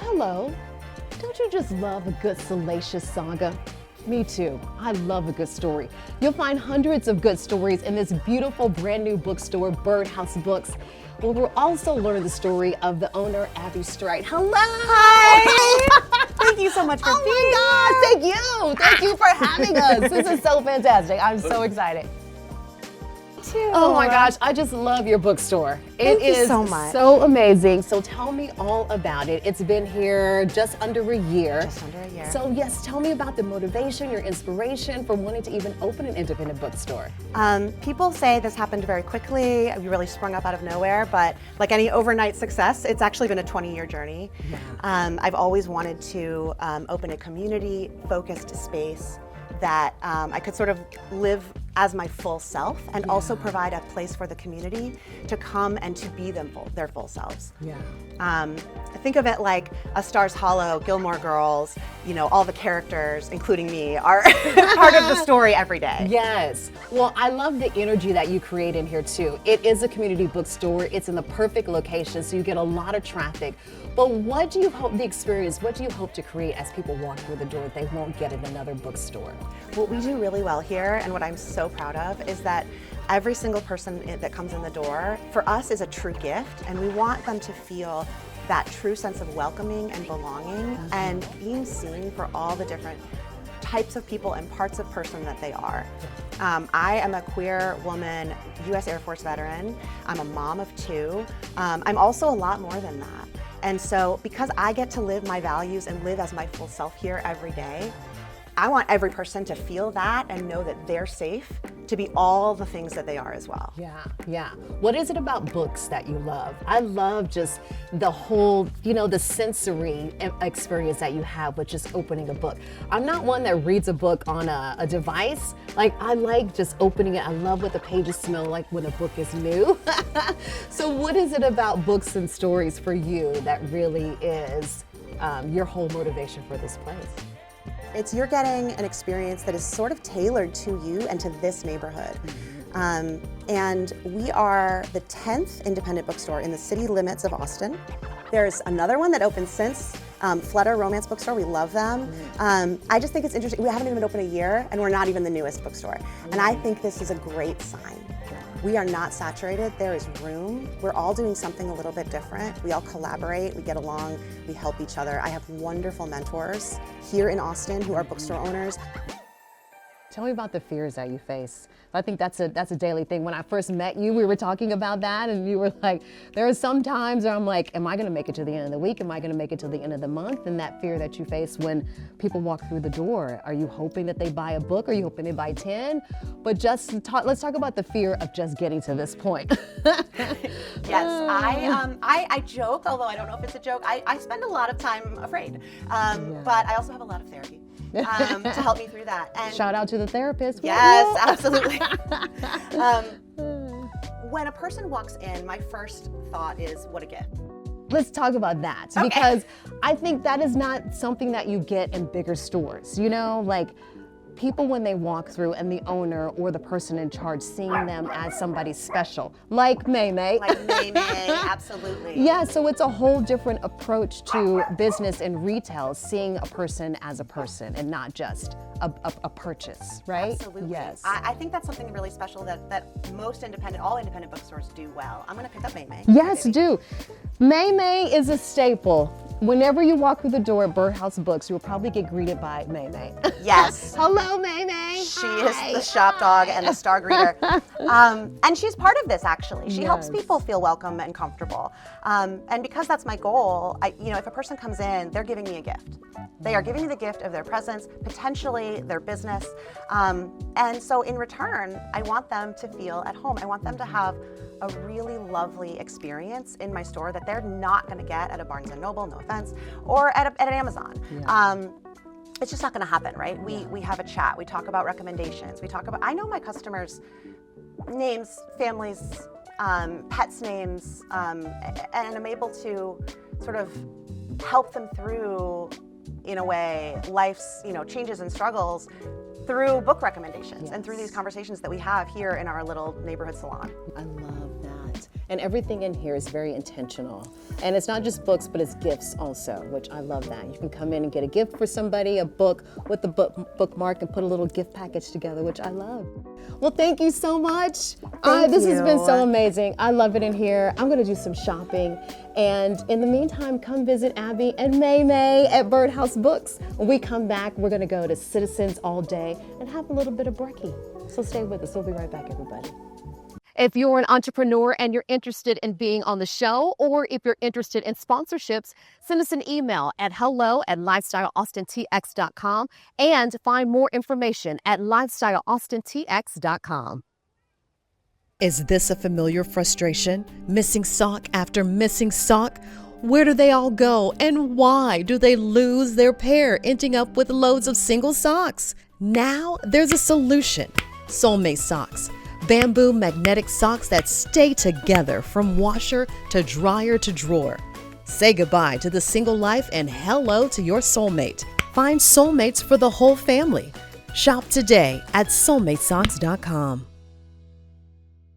Hello. Don't you just love a good salacious saga? Me too. I love a good story. You'll find hundreds of good stories in this beautiful brand new bookstore, Birdhouse Books. Well, we'll also learn the story of the owner, Abby Strite. Hello! Hi! Thank you so much for being here. Oh my God, thank you for having us. This is so fantastic. I'm so excited. Too. Oh my gosh, I just love your bookstore. Thank you is so much. so amazing. So tell me all about it. It's been here just under a year. Just under a year. So yes, tell me about the motivation, your inspiration for wanting to even open an independent bookstore. People say this happened very quickly. We really sprung up out of nowhere, but like any overnight success, it's actually been a 20-year journey. Yeah. I've always wanted to open a community-focused space that I could sort of live as my full self and also provide a place for the community to come and to be their full selves. Yeah. Think of it like A Stars Hollow, Gilmore Girls, you know, all the characters, including me, are part of the story every day. Yes. Well, I love the energy that you create in here too. It is a community bookstore. It's in the perfect location, so you get a lot of traffic. But what do you hope what do you hope to create as people walk through the door that they won't get at another bookstore? What we do really well here, and what I'm so proud of, is that every single person that comes in the door, for us, is a true gift, and we want them to feel that true sense of welcoming and belonging and being seen for all the different types of people and parts of person that they are. I am a queer woman, U.S. Air Force veteran. I'm a mom of 2. I'm also a lot more than that. And so because I get to live my values and live as my full self here every day, I want every person to feel that and know that they're safe to be all the things that they are as well. Yeah. What is it about books that you love? I love just the whole, the sensory experience that you have with just opening a book. I'm not one that reads a book on a device. Like, I like just opening it. I love what the pages smell like when a book is new. So what is it about books and stories for you that really is your whole motivation for this place? You're getting an experience that is sort of tailored to you and to this neighborhood. And we are the 10th independent bookstore in the city limits of Austin. There's another one that opened since, Flutter Romance Bookstore, we love them. I just think it's interesting, we haven't even been open a year and we're not even the newest bookstore. And I think this is a great sign. We are not saturated, there is room. We're all doing something a little bit different. We all collaborate, we get along, we help each other. I have wonderful mentors here in Austin who are bookstore owners. Tell me about the fears that you face. I think that's a daily thing. When I first met you, we were talking about that, and you were like, there are some times where I'm like, am I gonna make it to the end of the week? Am I gonna make it to the end of the month? And that fear that you face when people walk through the door. Are you hoping that they buy a book? Are you hoping they buy 10? But let's talk about the fear of just getting to this point. Yes, I joke, although I don't know if it's a joke. I spend a lot of time afraid, but I also have a lot of therapy. To help me through that. And shout out to the therapist. Yes, absolutely. When a person walks in, my first thought is, what a gift. Let's talk about that, because I think that is not something that you get in bigger stores. Like, people when they walk through and the owner or the person in charge seeing them as somebody special, like May May. Like May May, absolutely. Yeah, so it's a whole different approach to business and retail, seeing a person as a person and not just a purchase, right? Absolutely. Yes. I think that's something really special that all independent bookstores do well. I'm gonna pick up May May. Yes, do. May May is a staple. Whenever you walk through the door at Birdhouse Books, you'll probably get greeted by May May. Yes. Hello, May May. She is the shop dog and the star greeter. And she's part of this, actually. She helps people feel welcome and comfortable. And because that's my goal, if a person comes in, they're giving me a gift. They are giving me the gift of their presence, potentially their business. And so in return, I want them to feel at home. I want them to have a really lovely experience in my store that they're not going to get at a Barnes & Noble, no offense, or at an Amazon. Yeah. It's just not going to happen, right? We have a chat. We talk about recommendations. I know my customers' names, families, pets' names, and I'm able to sort of help them through, in a way, life's changes and struggles through book recommendations and through these conversations that we have here in our little neighborhood salon. I love that. And everything in here is very intentional. And it's not just books, but it's gifts also, which I love that. You can come in and get a gift for somebody, a book with the bookmark, and put a little gift package together, which I love. Well, thank you so much. This has been so amazing. I love it in here. I'm gonna do some shopping. And in the meantime, come visit Abby and May at Birdhouse Books. When we come back, we're gonna go to Citizens all day and have a little bit of brekkie. So stay with us. We'll be right back, everybody. If you're an entrepreneur and you're interested in being on the show, or if you're interested in sponsorships, send us an email at hello@lifestyleaustintx.com and find more information at lifestyleaustintx.com. Is this a familiar frustration? Missing sock after missing sock? Where do they all go, and why do they lose their pair, ending up with loads of single socks? Now there's a solution. Soulmate Socks. Bamboo magnetic socks that stay together from washer to dryer to drawer. Say goodbye to the single life and hello to your soulmate. Find soulmates for the whole family. Shop today at soulmatesocks.com.